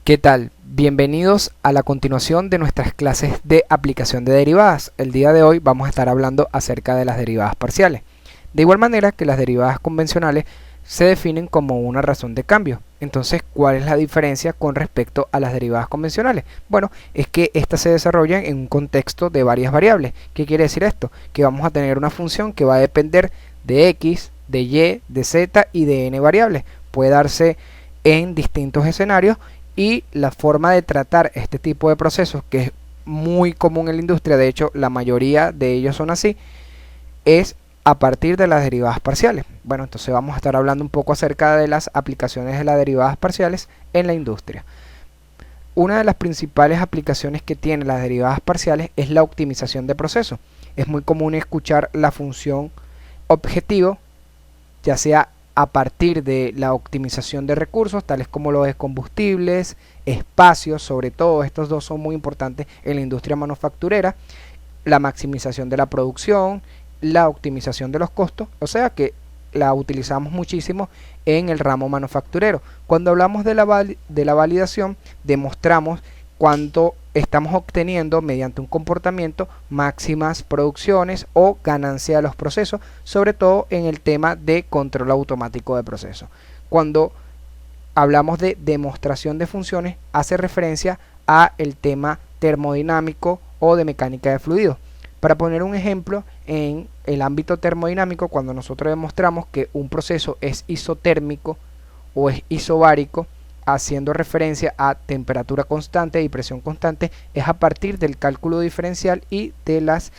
¿Qué tal? Bienvenidos a la continuación de nuestras clases de aplicación de derivadas. El día de hoy vamos a estar hablando acerca de las derivadas parciales. De igual manera que las derivadas convencionales se definen como una razón de cambio. Entonces, ¿cuál es la diferencia con respecto a las derivadas convencionales? Bueno, es que estas se desarrollan en un contexto de varias variables. ¿Qué quiere decir esto? Que vamos a tener una función que va a depender de x, de y, de z y de n variables. Puede darse en distintos escenarios. Y la forma de tratar este tipo de procesos, que es muy común en la industria, de hecho la mayoría de ellos son así, es a partir de las derivadas parciales. Bueno, entonces vamos a estar hablando un poco acerca de las aplicaciones de las derivadas parciales en la industria. Una de las principales aplicaciones que tienen las derivadas parciales es la optimización de procesos. Es muy común escuchar la función objetivo, ya sea a partir de la optimización de recursos, tales como los combustibles, espacios, sobre todo estos dos son muy importantes en la industria manufacturera, la maximización de la producción, la optimización de los costos, o sea que la utilizamos muchísimo en el ramo manufacturero. Cuando hablamos de la validación, demostramos cuánto estamos obteniendo mediante un comportamiento máximas producciones o ganancia de los procesos, sobre todo en el tema de control automático de procesos. Cuando hablamos de demostración de funciones, hace referencia a el tema termodinámico o de mecánica de fluidos. Para poner un ejemplo, en el ámbito termodinámico, cuando nosotros demostramos que un proceso es isotérmico o es isobárico, haciendo referencia a temperatura constante y presión constante, es a partir del cálculo diferencial y de las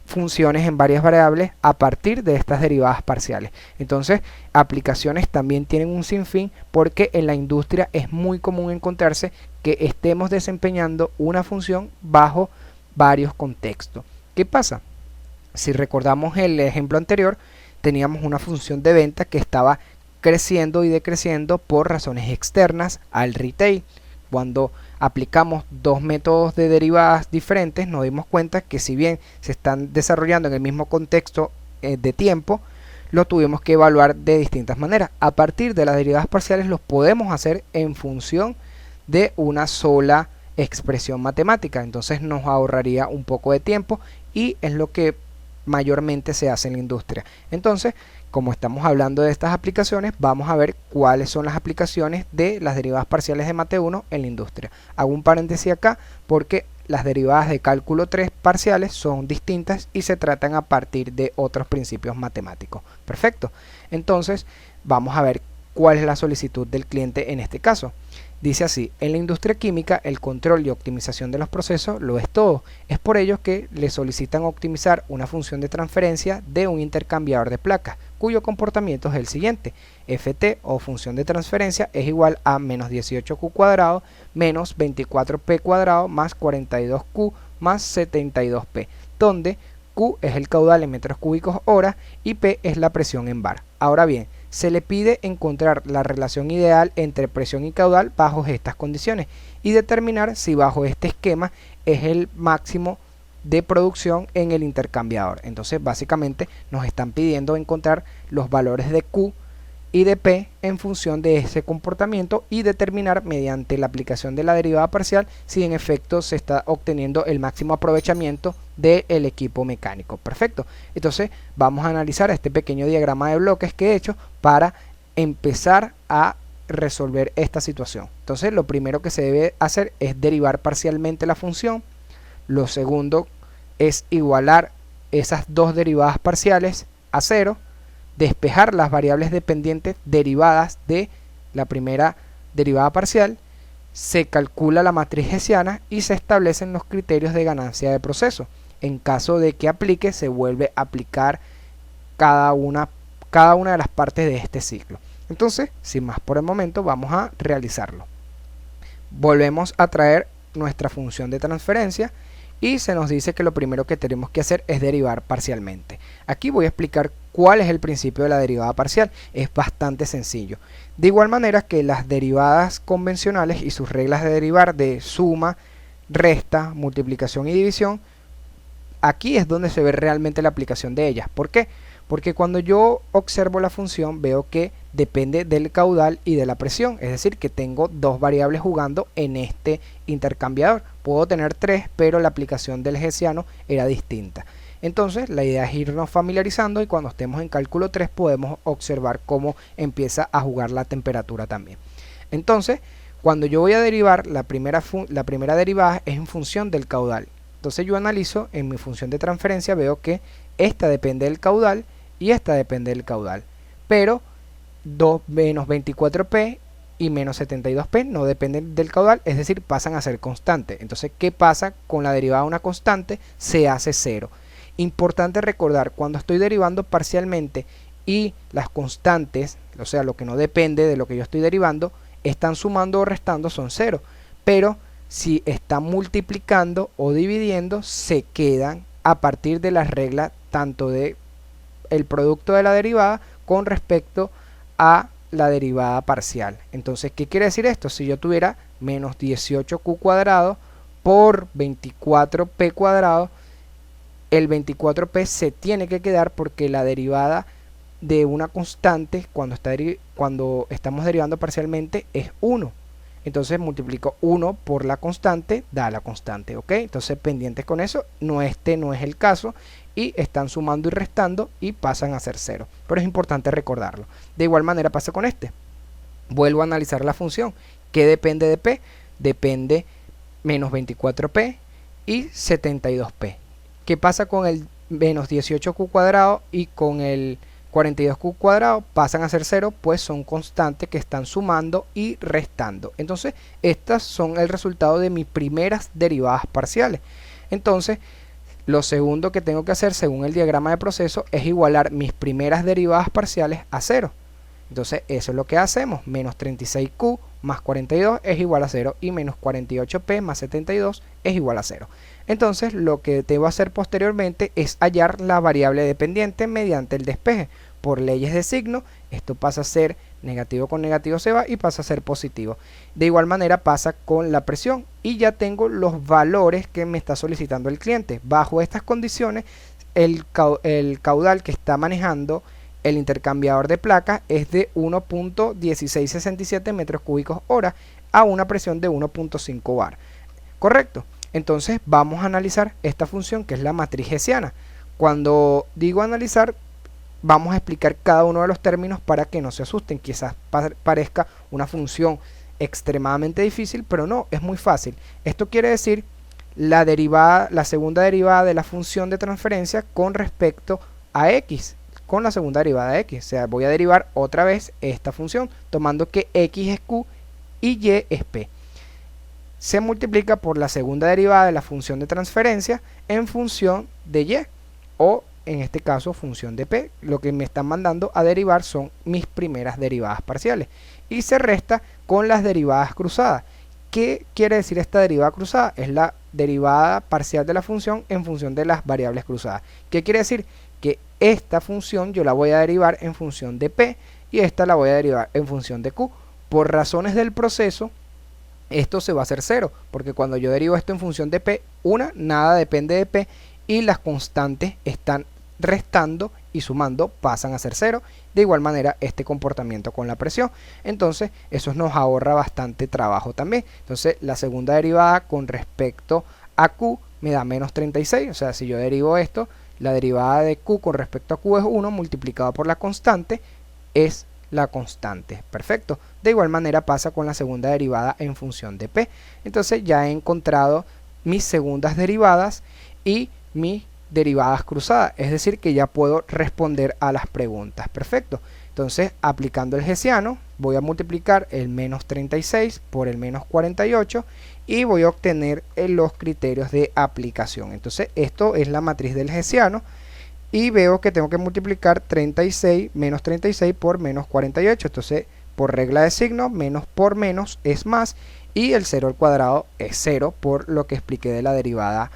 funciones en varias variables a partir de estas derivadas parciales. Entonces, aplicaciones también tienen un sinfín, porque en la industria es muy común encontrarse que estemos desempeñando una función bajo varios contextos. ¿Qué pasa? Si recordamos el ejemplo anterior, teníamos una función de venta que estaba creciendo y decreciendo por razones externas al retail. Cuando aplicamos dos métodos de derivadas diferentes, nos dimos cuenta que si bien se están desarrollando en el mismo contexto de tiempo, lo tuvimos que evaluar de distintas maneras. A partir de las derivadas parciales los podemos hacer en función de una sola expresión matemática, entonces nos ahorraría un poco de tiempo y es lo que mayormente se hace en la industria. Entonces, como estamos hablando de estas aplicaciones, vamos a ver cuáles son las aplicaciones de las derivadas parciales de Mate 1 en la industria. Hago un paréntesis acá porque las derivadas de cálculo 3 parciales son distintas y se tratan a partir de otros principios matemáticos. Perfecto. Entonces, vamos a ver cuál es la solicitud del cliente en este caso. Dice así: en la industria química el control y optimización de los procesos lo es todo. Es por ello que le solicitan optimizar una función de transferencia de un intercambiador de placas, cuyo comportamiento es el siguiente: ft o función de transferencia es igual a menos 18q cuadrado menos 24p cuadrado más 42q más 72p, donde q es el caudal en metros cúbicos hora y p es la presión en bar. Ahora bien, se le pide encontrar la relación ideal entre presión y caudal bajo estas condiciones y determinar si bajo este esquema es el máximo de producción en el intercambiador. Entonces, básicamente nos están pidiendo encontrar los valores de Q y de P en función de ese comportamiento y determinar mediante la aplicación de la derivada parcial si en efecto se está obteniendo el máximo aprovechamiento del equipo mecánico. Perfecto. Entonces vamos a analizar este pequeño diagrama de bloques que he hecho para empezar a resolver esta situación. Entonces lo primero que se debe hacer es derivar parcialmente la función. Lo segundo es igualar esas dos derivadas parciales a cero, despejar las variables dependientes derivadas de la primera derivada parcial, se calcula la matriz hessiana y se establecen los criterios de ganancia de proceso. En caso de que aplique, se vuelve a aplicar cada una de las partes de este ciclo. Entonces, sin más por el momento, vamos a realizarlo. Volvemos a traer nuestra función de transferencia y se nos dice que lo primero que tenemos que hacer es derivar parcialmente. Aquí voy a explicar cuál es el principio de la derivada parcial. Es bastante sencillo. De igual manera que las derivadas convencionales y sus reglas de derivar de suma, resta, multiplicación y división, aquí es donde se ve realmente la aplicación de ellas. ¿Por qué? Porque cuando yo observo la función veo que depende del caudal y de la presión, es decir que tengo dos variables jugando en este intercambiador. Puedo tener tres, pero la aplicación del hessiano era distinta. Entonces la idea es irnos familiarizando y cuando estemos en cálculo 3 podemos observar cómo empieza a jugar la temperatura también. Entonces cuando yo voy a derivar, la primera derivada es en función del caudal. Entonces yo analizo en mi función de transferencia, veo que esta depende del caudal y esta depende del caudal. Pero 2 menos 24p y menos 72p no dependen del caudal, es decir, pasan a ser constantes. Entonces, ¿qué pasa con la derivada de una constante? Se hace cero. Importante recordar, cuando estoy derivando parcialmente y las constantes, o sea, lo que no depende de lo que yo estoy derivando, están sumando o restando, son cero. Pero si están multiplicando o dividiendo, se quedan a partir de las reglas tanto de el producto de la derivada con respecto a la derivada parcial. Entonces, ¿qué quiere decir esto? Si yo tuviera menos 18q cuadrado por 24p cuadrado, el 24p se tiene que quedar porque la derivada de una constante cuando estamos derivando parcialmente es 1. Entonces multiplico 1 por la constante, da la constante, ¿ok? Entonces pendientes con eso, este no es el caso y están sumando y restando y pasan a ser 0. Pero es importante recordarlo. De igual manera pasa con este. Vuelvo a analizar la función. ¿Qué depende de p? Depende menos 24p y 72p. ¿Qué pasa con el menos 18q cuadrado y con el 42q cuadrado? Pasan a ser 0, pues son constantes que están sumando y restando. Entonces, estas son el resultado de mis primeras derivadas parciales. Entonces, lo segundo que tengo que hacer según el diagrama de proceso es igualar mis primeras derivadas parciales a 0. Entonces, eso es lo que hacemos. Menos 36q más 42 es igual a 0 y menos 48p más 72 es igual a 0. Entonces lo que debo hacer posteriormente es hallar la variable dependiente mediante el despeje. Por leyes de signo, esto pasa a ser negativo con negativo se va y pasa a ser positivo. De igual manera pasa con la presión y ya tengo los valores que me está solicitando el cliente. Bajo estas condiciones, el caudal que está manejando el intercambiador de placas es de 1.1667 metros cúbicos hora a una presión de 1.5 bar. ¿Correcto? Entonces vamos a analizar esta función que es la matriz hessiana. Cuando digo analizar, vamos a explicar cada uno de los términos para que no se asusten. Quizás parezca una función extremadamente difícil, pero no, es muy fácil. Esto quiere decir la segunda derivada de la función de transferencia con respecto a x, con la segunda derivada de x. O sea, voy a derivar otra vez esta función, tomando que x es q y y es p. Se multiplica por la segunda derivada de la función de transferencia en función de y, o en este caso función de p. Lo que me están mandando a derivar son mis primeras derivadas parciales y se resta con las derivadas cruzadas. ¿Qué quiere decir esta derivada cruzada? Es la derivada parcial de la función en función de las variables cruzadas. ¿Qué quiere decir? Que esta función yo la voy a derivar en función de p y esta la voy a derivar en función de q. Por razones del proceso, esto se va a hacer 0, porque cuando yo derivo esto en función de p, nada depende de p y las constantes están restando y sumando, pasan a ser 0. De igual manera este comportamiento con la presión. Entonces eso nos ahorra bastante trabajo también. Entonces la segunda derivada con respecto a q me da menos 36, o sea, si yo derivo esto, la derivada de q con respecto a q es 1 multiplicado por la constante es la constante. Perfecto. De igual manera pasa con la segunda derivada en función de p. Entonces ya he encontrado mis segundas derivadas y mis derivadas cruzadas. Es decir, que ya puedo responder a las preguntas. Perfecto. Entonces, aplicando el hessiano, voy a multiplicar el menos 36 por el menos 48 y voy a obtener los criterios de aplicación. Entonces, esto es la matriz del hessiano. Y veo que tengo que multiplicar 36 menos 36 por menos 48. Entonces, por regla de signo, menos por menos es más. Y el 0 al cuadrado es 0 por lo que expliqué de la derivada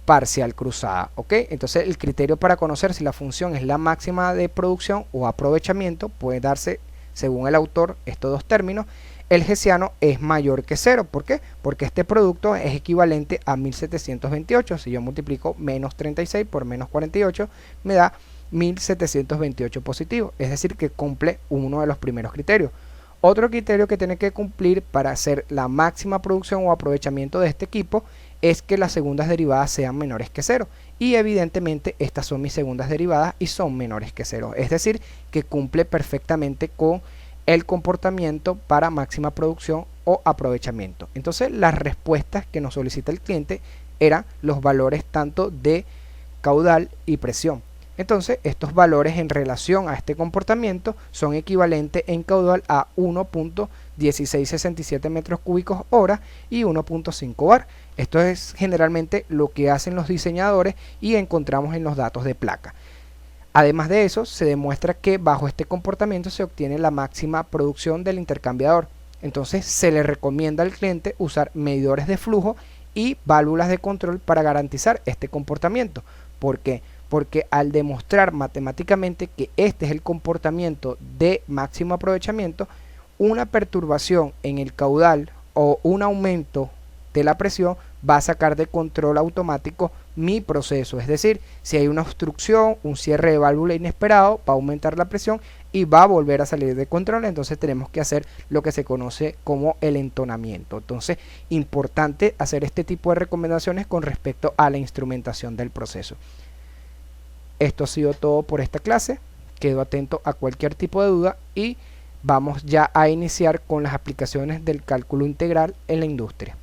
parcial cruzada. ¿Ok? Entonces, el criterio para conocer si la función es la máxima de producción o aprovechamiento puede darse, según el autor, estos dos términos. El hessiano es mayor que 0. ¿Por qué? Porque este producto es equivalente a 1728. Si yo multiplico menos 36 por menos 48, me da 1728 positivo, es decir que cumple uno de los primeros criterios. Otro criterio que tiene que cumplir para hacer la máxima producción o aprovechamiento de este equipo es que las segundas derivadas sean menores que 0, y evidentemente estas son mis segundas derivadas y son menores que 0, es decir que cumple perfectamente con el comportamiento para máxima producción o aprovechamiento. Entonces las respuestas que nos solicita el cliente eran los valores tanto de caudal y presión. Entonces estos valores en relación a este comportamiento son equivalentes en caudal a 1.1667 metros cúbicos hora y 1.5 bar. Esto es generalmente lo que hacen los diseñadores y encontramos en los datos de placa. Además de eso, se demuestra que bajo este comportamiento se obtiene la máxima producción del intercambiador. Entonces se le recomienda al cliente usar medidores de flujo y válvulas de control para garantizar este comportamiento. ¿Por qué? Porque al demostrar matemáticamente que este es el comportamiento de máximo aprovechamiento, una perturbación en el caudal o un aumento de la presión va a sacar de control automático mi proceso. Es decir, si hay una obstrucción, un cierre de válvula inesperado, va a aumentar la presión y va a volver a salir de control. Entonces tenemos que hacer lo que se conoce como el entonamiento. Entonces, importante hacer este tipo de recomendaciones con respecto a la instrumentación del proceso. Esto ha sido todo por esta clase. Quedo atento a cualquier tipo de duda y vamos ya a iniciar con las aplicaciones del cálculo integral en la industria.